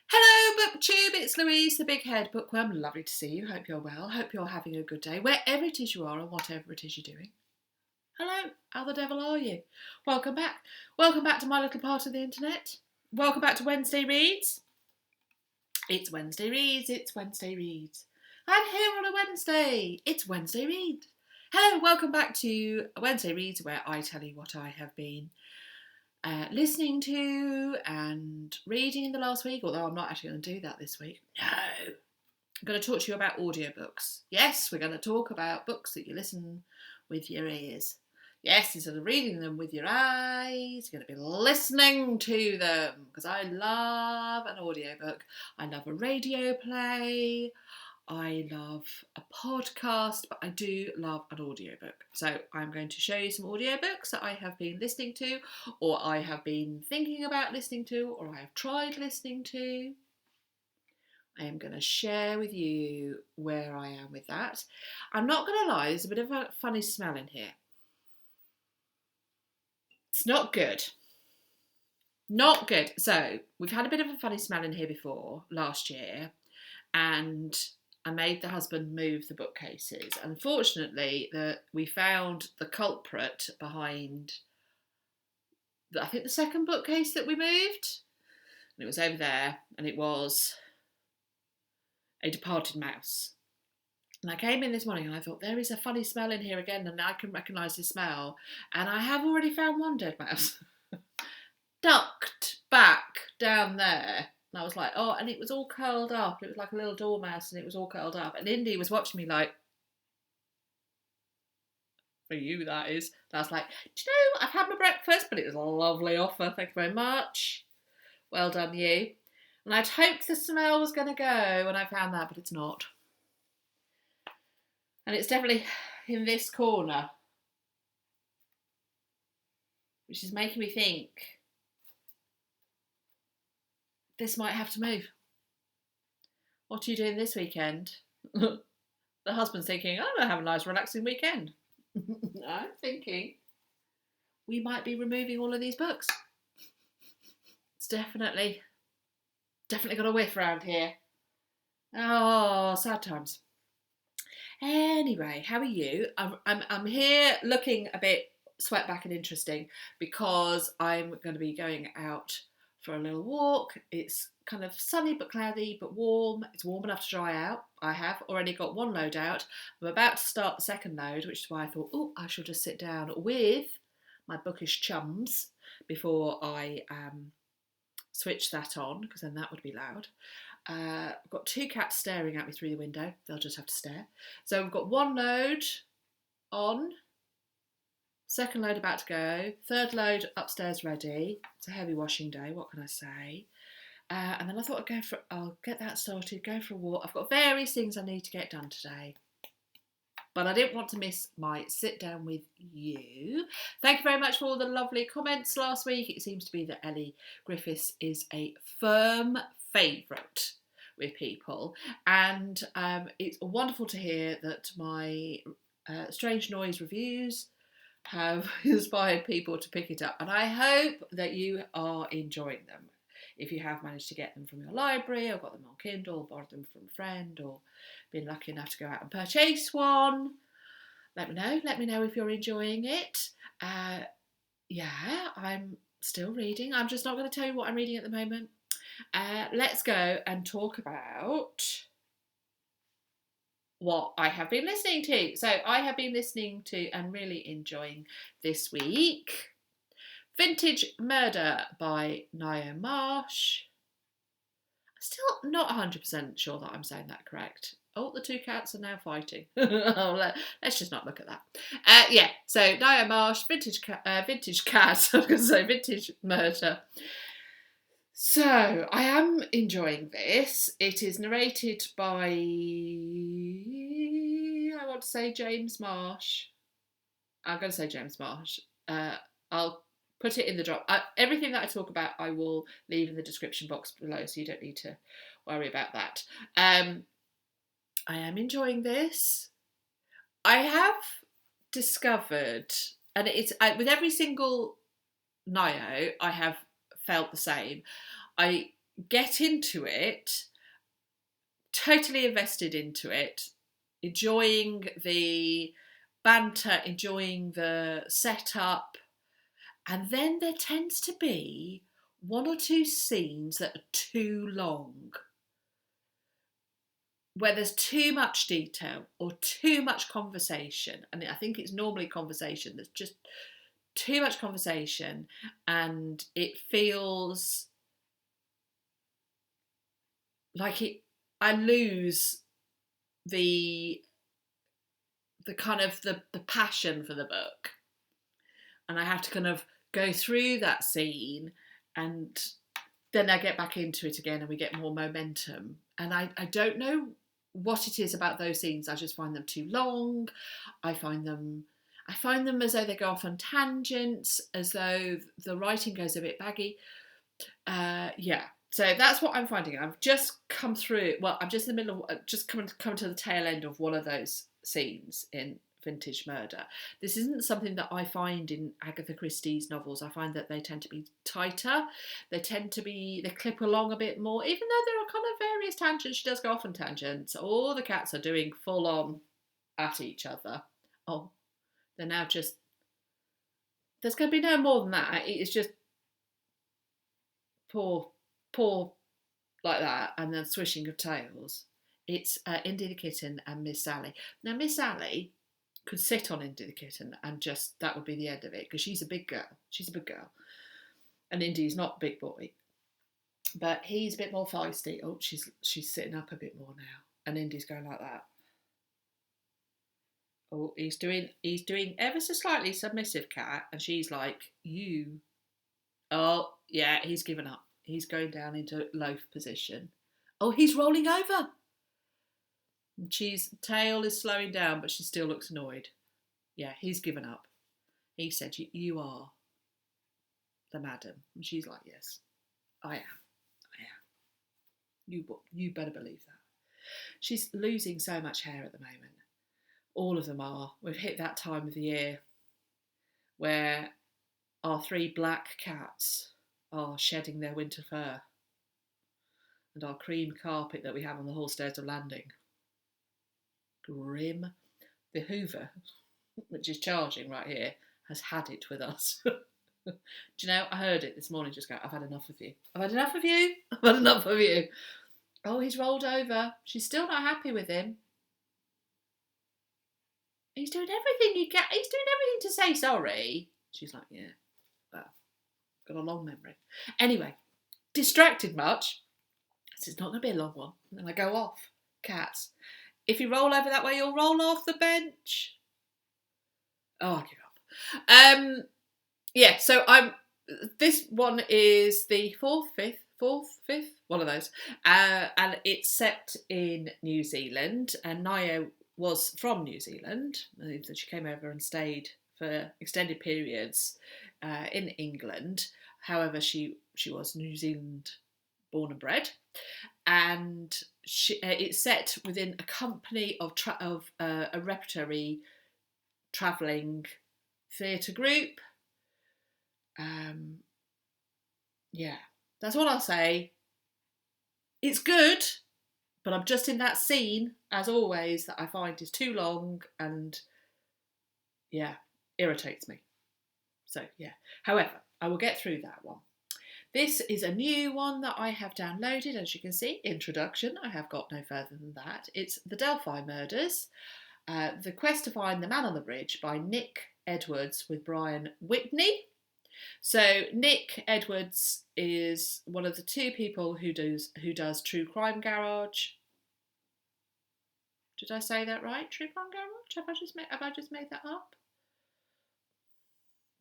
Hello, BookTube. It's Louise, the big head bookworm. Lovely to see you. Hope you're well. Hope you're having a good day, wherever it is you are and whatever it is you're doing. Hello, how the devil are you? Welcome back. Welcome back to my little part of the internet. Welcome back to Wednesday Reads. It's Wednesday Reads. It's Wednesday Reads. I'm here on a Wednesday. It's Wednesday Reads. Hello, welcome back to Wednesday Reads, where I tell you what I have been listening to and reading in the last week, although I'm not actually going to do that this week. No. I'm going to talk to you about audiobooks. Yes, we're going to talk about books that you listen with your ears. Yes, instead of reading them with your eyes, you're going to be listening to them, because I love an audiobook. I love a radio play. I love a podcast, but I do love an audiobook. So I'm going to show you some audiobooks that I have been listening to, or I have been thinking about listening to, or I have tried listening to. I am going to share with you where I am with that. I'm not going to lie, there's a bit of a funny smell in here. It's not good. Not good. So we've had a bit of a funny smell in here before, last year, and I made the husband move the bookcases. Unfortunately, we found the culprit behind, I think, the second bookcase that we moved. And it was over there, and it was a departed mouse. And I came in this morning and I thought, there is a funny smell in here again, and I can recognise the smell. And I have already found one dead mouse ducked back down there. And I was like, oh, and it was all curled up. It was like a little dormouse, and it was all curled up. And Indy was watching me like, for you, that is. And I was like, do you know, I've had my breakfast, but it was a lovely offer. Thank you very much. Well done, you. And I'd hoped the smell was going to go when I found that, but it's not. And it's definitely in this corner, which is making me think this might have to move. What are you doing this weekend? The husband's thinking, I'm going to have a nice relaxing weekend. I'm thinking we might be removing all of these books. It's definitely got a whiff around here. Oh, sad times. Anyway, how are you? I'm here looking a bit sweat back and interesting because I'm going to be going out for a little walk. It's kind of sunny but cloudy but warm. It's warm enough to dry out. I have already got one load out. I'm about to start the second load, which is why I thought, oh, I shall just sit down with my bookish chums before I switch that on, because then that would be loud. I've got two cats staring at me through the window. They'll just have to stare. So we've got one load on, second load about to go, third load upstairs ready. It's a heavy washing day, what can I say? And then I thought I'll get that started, go for a walk. I've got various things I need to get done today, but I didn't want to miss my sit down with you. Thank you very much for all the lovely comments last week. It seems to be that Elly Griffiths is a firm favourite with people, and it's wonderful to hear that my Strange Noise reviews have inspired people to pick it up, and I hope that you are enjoying them. If you have managed to get them from your library, or got them on Kindle, or borrowed them from a friend, or been lucky enough to go out and purchase one, let me know. Let me know if you're enjoying it. Yeah, I'm still reading. I'm just not going to tell you what I'm reading at the moment. Let's go and talk about what I have been listening to. So I have been listening to and really enjoying this week Vintage Murder by Ngaio Marsh. I'm still not 100% sure that I'm saying that correct. Oh, the two cats are now fighting. Let's just not look at that. Yeah, so Ngaio Marsh, Vintage Cat, I was going to say Vintage Murder. So, I am enjoying this. It is narrated by, I want to say James Marsh. I'm going to say James Marsh. I'll put it in the drop. Everything that I talk about, I will leave in the description box below, so you don't need to worry about that. I am enjoying this. I have discovered, and it's with every single Ngaio, I have felt the same. I get into it, totally invested into it, enjoying the banter, enjoying the setup, and then there tends to be one or two scenes that are too long, where there's too much detail or too much conversation. And I think it's normally conversation. There's just too much conversation, and it feels like I lose the kind of the passion for the book, and I have to kind of go through that scene, and then I get back into it again and we get more momentum. And I don't know what it is about those scenes. I just find them too long. I find them as though they go off on tangents, as though the writing goes a bit baggy. So that's what I'm finding. I've just come through. Well, I'm just in the middle of just come to the tail end of one of those scenes in Vintage Murder. This isn't something that I find in Agatha Christie's novels. I find that they tend to be tighter. They clip along a bit more, even though there are kind of various tangents. She does go off on tangents. All the cats are doing full on at each other. Oh, they're now just, there's going to be no more than that. It's just poor like that, and then swishing of tails. It's Indy the Kitten and Miss Sally. Now, Miss Sally could sit on Indy the Kitten and just, that would be the end of it, because she's a big girl. She's a big girl. And Indy's not a big boy. But he's a bit more feisty. Oh, she's sitting up a bit more now. And Indy's going like that. Oh, he's doing ever so slightly submissive cat, and she's like, you. Oh, yeah, he's given up. He's going down into loaf position. Oh, he's rolling over. And tail is slowing down, but she still looks annoyed. Yeah, he's given up. He said, you are the madam. And she's like, yes, I am. You better believe that. She's losing so much hair at the moment. All of them are. We've hit that time of the year where our 3 black cats are shedding their winter fur, and our cream carpet that we have on the hall stairs of landing. Grim. The Hoover, which is charging right here, has had it with us. Do you know, I heard it this morning just go, I've had enough of you. I've had enough of you. I've had enough of you. Oh, he's rolled over. She's still not happy with him. He's doing everything He's doing everything to say sorry. She's like, yeah, well, got a long memory. Anyway, distracted much. So it's not going to be a long one. And then I go off. Cats. If you roll over that way, you'll roll off the bench. Oh, I give up. So this one is the fourth, one of those. And it's set in New Zealand. And Ngaio was from New Zealand. She came over and stayed for extended periods in England. However, she was New Zealand born and bred. And it's set within a company of a repertory travelling theatre group. That's all I'll say. It's good, but I'm just in that scene, as always, that I find is too long and, irritates me. So, However, I will get through that one. This is a new one that I have downloaded, as you can see. Introduction, I have got no further than that. It's The Delphi Murders, The Quest to Find the Man on the Bridge by Nick Edwards with Brian Whitney. So Nick Edwards is one of the 2 people who does True Crime Garage. Did I say that right? True Crime Garage? Have I just made that up?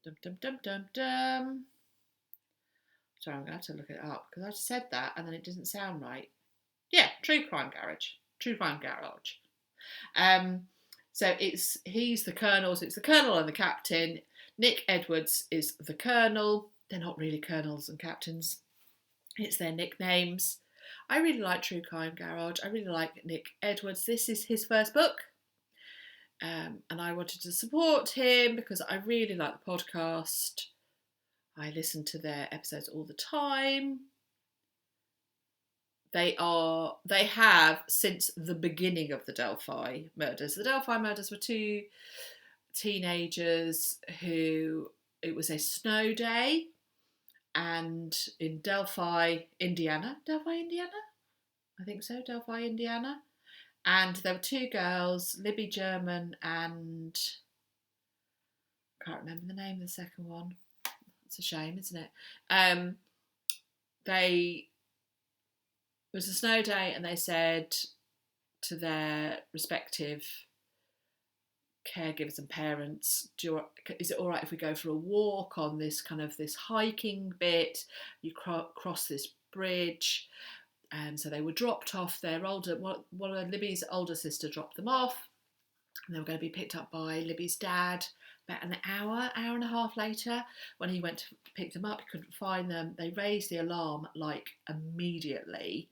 Dum dum dum dum dum. Sorry, I'm going to have to look it up because I said that and then it doesn't sound right. Yeah, True Crime Garage. So he's the colonel, so it's the colonel and the captain. Nick Edwards is the colonel. They're not really colonels and captains. It's their nicknames. I really like True Crime Garage. I really like Nick Edwards. This is his first book. And I wanted to support him because I really like the podcast. I listen to their episodes all the time. They have since the beginning of the Delphi murders. The Delphi murders were two teenagers who, it was a snow day, and in Delphi, Indiana, I think so, Delphi, Indiana, and there were two girls, Libby German and I can't remember the name of the second one. It's a shame, isn't it? It was a snow day, and they said to their respective caregivers and parents, is it all right if we go for a walk on this hiking bit? You cross this bridge. And so they were dropped off. One of Libby's older sister dropped them off, and they were going to be picked up by Libby's dad about an hour and a half later. When he went to pick them up, he couldn't find them. They raised the alarm like immediately,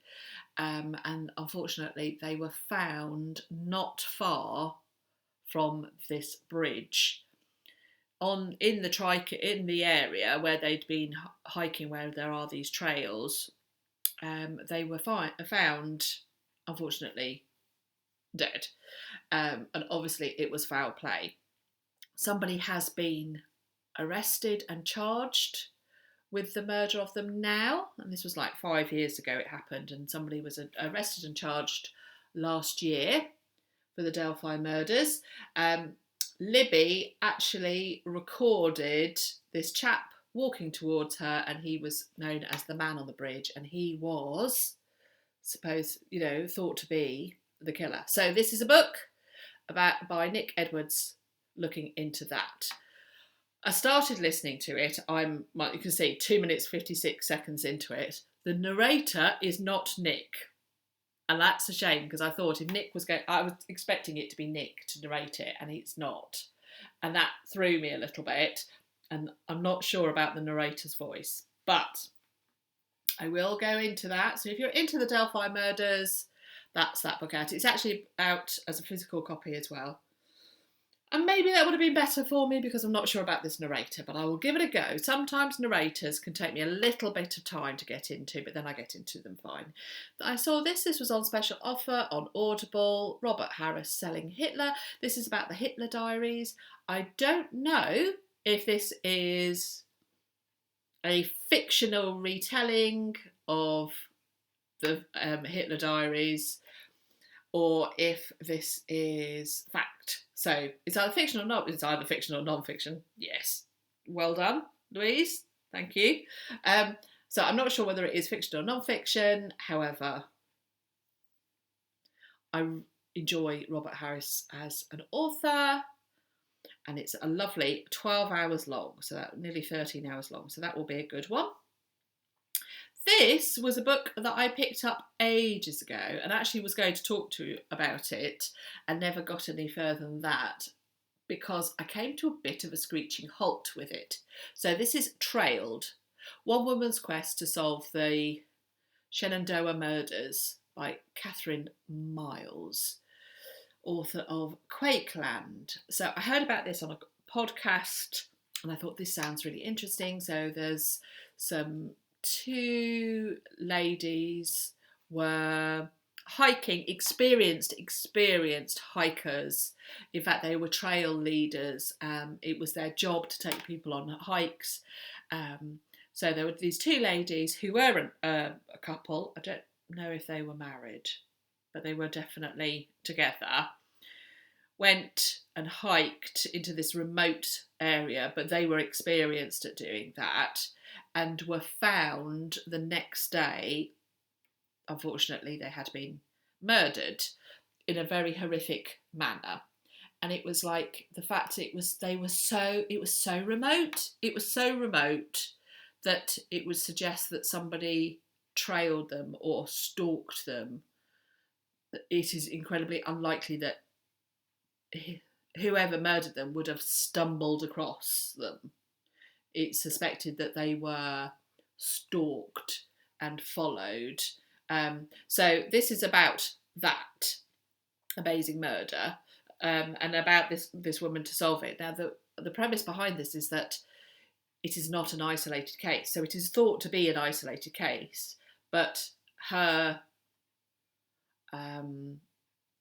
and unfortunately they were found not far from this bridge in the area where they'd been hiking, where there are these trails. They were found, unfortunately, dead, and obviously it was foul play. Somebody has been arrested and charged with the murder of them now, and this was like 5 years ago it happened, and somebody was arrested and charged last year for the Delphi murders. Libby actually recorded this chap walking towards her, and he was known as the man on the bridge, and he was thought to be the killer. So this is a book by Nick Edwards, looking into that. I started listening to it. You can see 2 minutes 56 seconds into it. The narrator is not Nick, and that's a shame, because I thought if Nick was I was expecting it to be Nick to narrate it, and it's not, and that threw me a little bit. And I'm not sure about the narrator's voice, but I will go into that. So if you're into the Delphi murders, that's that book out. It's actually out as a physical copy as well. And maybe that would have been better for me, because I'm not sure about this narrator, but I will give it a go. Sometimes narrators can take me a little bit of time to get into, but then I get into them fine. I saw this was on special offer on Audible, Robert Harris Selling Hitler. This is about the Hitler diaries. I don't know if this is a fictional retelling of the Hitler diaries, or if this is fact. So it's either fiction or not. It's either fiction or non-fiction. Yes. Well done, Louise. Thank you. So I'm not sure whether it is fiction or non-fiction. However, I enjoy Robert Harris as an author, and it's a lovely 12 hours long, so that nearly 13 hours long, so that will be a good one. This was a book that I picked up ages ago, and actually was going to talk to you about it, and never got any further than that, because I came to a bit of a screeching halt with it. So this is Trailed, One Woman's Quest to Solve the Shenandoah Murders by Kathryn Miles, author of Quakeland. So I heard about this on a podcast, and I thought this sounds really interesting. So there's two ladies were hiking, experienced hikers. In fact, they were trail leaders. It was their job to take people on hikes. So there were these two ladies who were a couple. I don't know if they were married, but they were definitely together. Went and hiked into this remote area, but they were experienced at doing that, and were found the next day. Unfortunately, they had been murdered in a very horrific manner. And it was like the fact it was so remote. It was so remote that it would suggest that somebody trailed them or stalked them. It is incredibly unlikely that whoever murdered them would have stumbled across them. It's suspected that they were stalked and followed. So this is about that amazing murder, and about this woman to solve it. Now, the premise behind this is that it is not an isolated case. So it is thought to be an isolated case, but her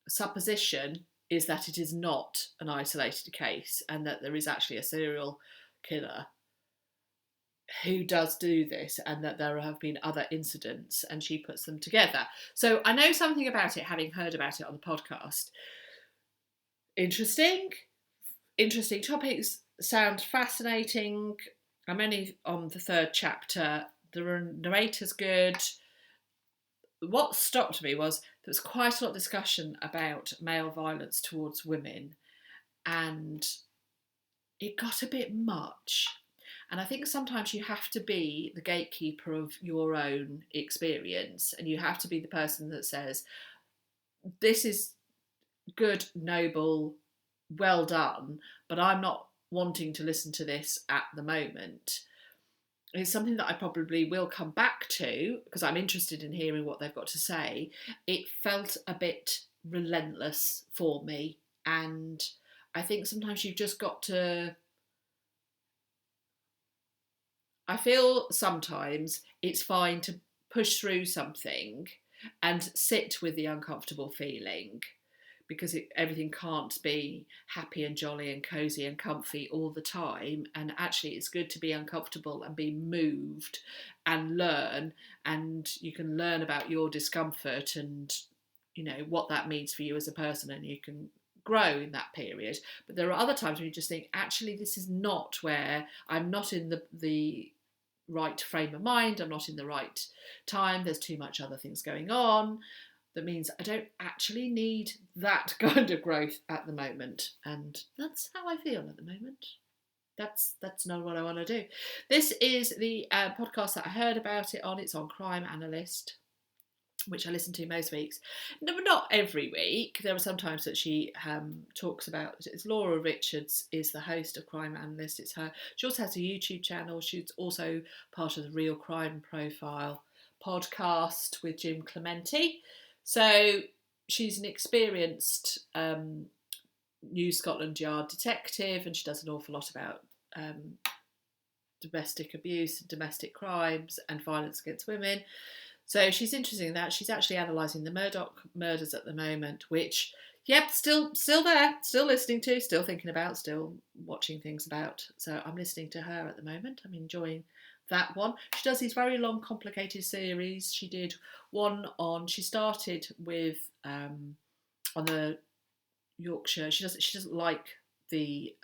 supposition is that it is not an isolated case and that there is actually a serial killer who does do this and that there have been other incidents, and she puts them together. So I know something about it, having heard about it on the podcast. Interesting topics, sound fascinating. I'm only on the 3rd chapter. The narrator's good. What stopped me was there was quite a lot of discussion about male violence towards women, and it got a bit much. And I think sometimes you have to be the gatekeeper of your own experience, and you have to be the person that says, this is good, noble, well done, but I'm not wanting to listen to this at the moment. It's something that I probably will come back to because I'm interested in hearing what they've got to say. It felt a bit relentless for me, and I think sometimes you've just got to... I feel sometimes it's fine to push through something and sit with the uncomfortable feeling, because everything can't be happy and jolly and cosy and comfy all the time. And actually it's good to be uncomfortable and be moved and learn, and you can learn about your discomfort and, you know, what that means for you as a person, and you can grow in that period. But there are other times when you just think, actually this is not where I'm not in the right frame of mind, I'm not in the right time, there's too much other things going on. That means I don't actually need that kind of growth at the moment. And that's how I feel at the moment. That's not what I want to do. This is the podcast that I heard about it on. It's on Crime Analyst, which I listen to most weeks. No, not every week. There are some times that she talks about... It's Laura Richards is the host of Crime Analyst. It's her. She also has a YouTube channel. She's also part of the Real Crime Profile podcast with Jim Clementi. So she's an experienced New Scotland Yard detective, and she does an awful lot about domestic abuse and domestic crimes and violence against women. So she's interested in that. She's actually analysing the Murdoch murders at the moment, which, yep, still there, still listening to, still thinking about, still watching things about. So I'm listening to her at the moment. I'm enjoying that one. She does these very long, complicated series. She did one on... She started with on the Yorkshire. She doesn't like the...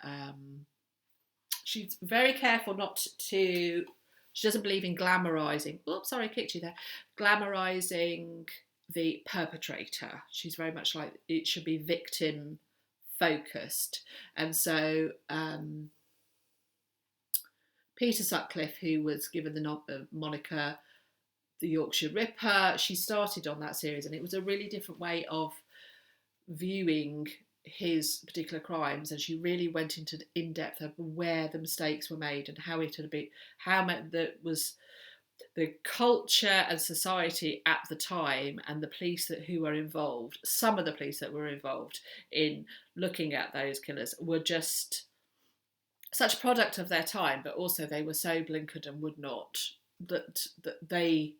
she's very careful not to... She doesn't believe in glamorising... Oops, sorry, I kicked you there. Glamorising the perpetrator. She's very much like it should be victim focused. And so Peter Sutcliffe, who was given the moniker the Yorkshire Ripper, she started on that series, and it was a really different way of viewing his particular crimes, and she really went into in depth of where the mistakes were made and how it had been, how that was the culture and society at the time, and the police who were involved. Some of the police that were involved in looking at those killers were just such a product of their time, but also they were so blinkered and would not, that they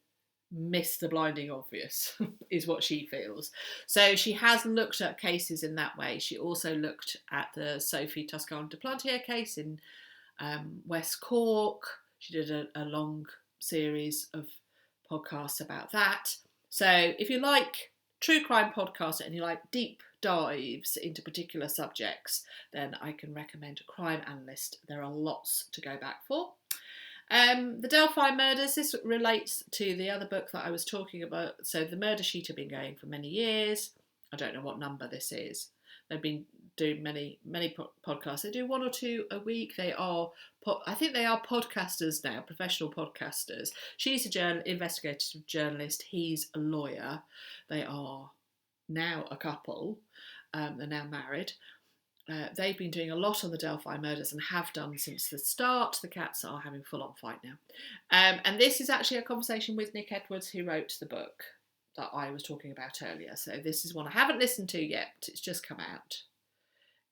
missed the blinding obvious, is what she feels. So she has looked at cases in that way. She also looked at the Sophie Toscan de Plantier case in West Cork. She did a long series of podcasts about that. So if you like true crime podcasts and you like deep dives into particular subjects, then I can recommend Crime Analyst. There are lots to go back for. The Delphi murders, this relates to the other book that I was talking about. So the murder sheet had been going for many years. I don't know what number this is. They've been doing many podcasts. They do one or two a week. They are, I think they are podcasters now, professional podcasters. She's a investigative journalist. He's a lawyer. They are now a couple. They're now married. They've been doing a lot on the Delphi murders and have done since the start. The cats are having full-on fight now. And this is actually a conversation with Nick Edwards, who wrote the book that I was talking about earlier. So this is one I haven't listened to yet. It's just come out.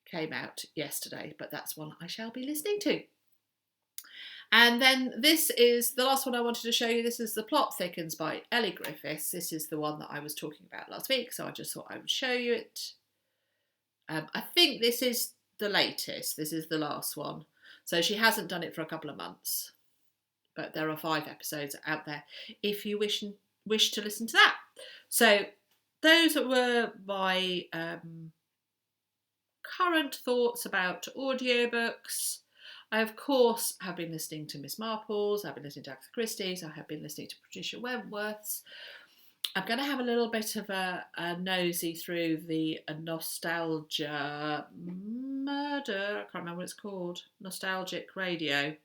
Came out yesterday, but that's one I shall be listening to. And then this is the last one I wanted to show you. This is The Plot Thickens by Elly Griffiths. This is the one that I was talking about last week, so I just thought I would show you it. I think this is the latest. This is the last one. So she hasn't done it for a couple of months. But there are 5 episodes out there if you wish to listen to that. So those were my current thoughts about audiobooks. I, of course, have been listening to Miss Marple's, I've been listening to Agatha Christie's, I have been listening to Patricia Wentworth's. I'm going to have a little bit of a nosy through the Nostalgia Murder, I can't remember what it's called, Nostalgic Radio,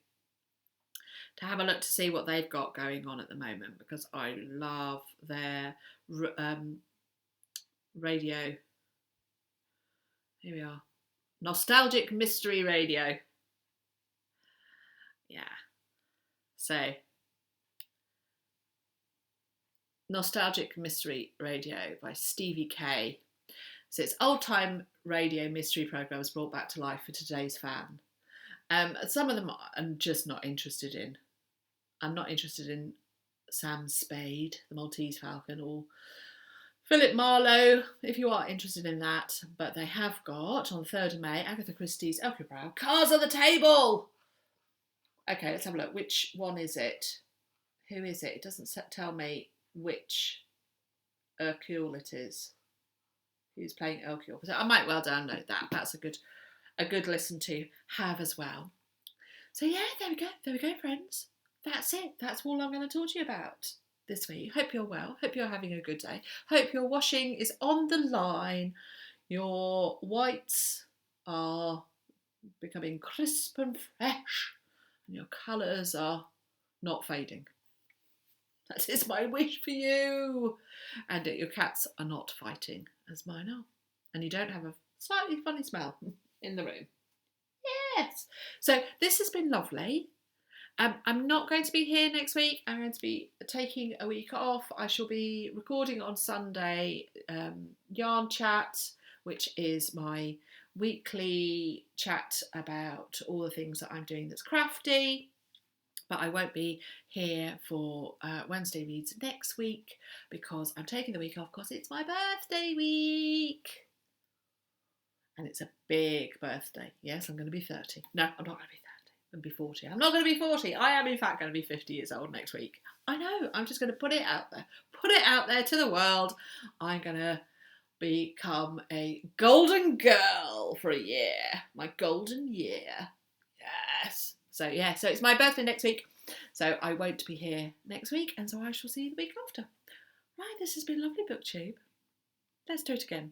to have a look to see what they've got going on at the moment, because I love their radio. Here we are. Nostalgic Mystery Radio. Yeah. So, Nostalgic Mystery Radio by Stevie K. So it's old-time radio mystery programmes brought back to life for today's fan. Some of them I'm just not interested in. I'm not interested in Sam Spade, the Maltese Falcon, or Philip Marlowe, if you are interested in that. But they have got, on the 3rd of May, Agatha Christie's Elky Brow, Cards on the Table! Okay, let's have a look. Which one is it? Who is it? It doesn't tell me which Hercule it is. Who's playing Hercule? So I might well download that. That's a good listen to have as well. So yeah, there we go. There we go, friends. That's it. That's all I'm going to talk to you about this week. Hope you're well. Hope you're having a good day. Hope your washing is on the line. Your whites are becoming crisp and fresh. And your colours are not fading. That is my wish for you. And your cats are not fighting, as mine are. And you don't have a slightly funny smell in the room. Yes. So this has been lovely. I'm not going to be here next week. I'm going to be taking a week off. I shall be recording on Sunday Yarn Chat, which is my weekly chat about all the things that I'm doing that's crafty. But I won't be here for Wednesday reads next week because I'm taking the week off because it's my birthday week. And it's a big birthday. Yes, I'm going to be 30. No, I'm not going to be 30. I'm going to be 40. I'm not going to be 40. I am, in fact, going to be 50 years old next week. I know. I'm just going to put it out there. Put it out there to the world. I'm going to become a golden girl for a year. My golden year. Yes. So it's my birthday next week. So I won't be here next week. And so I shall see you the week after. Right, this has been lovely, BookTube. Let's do it again.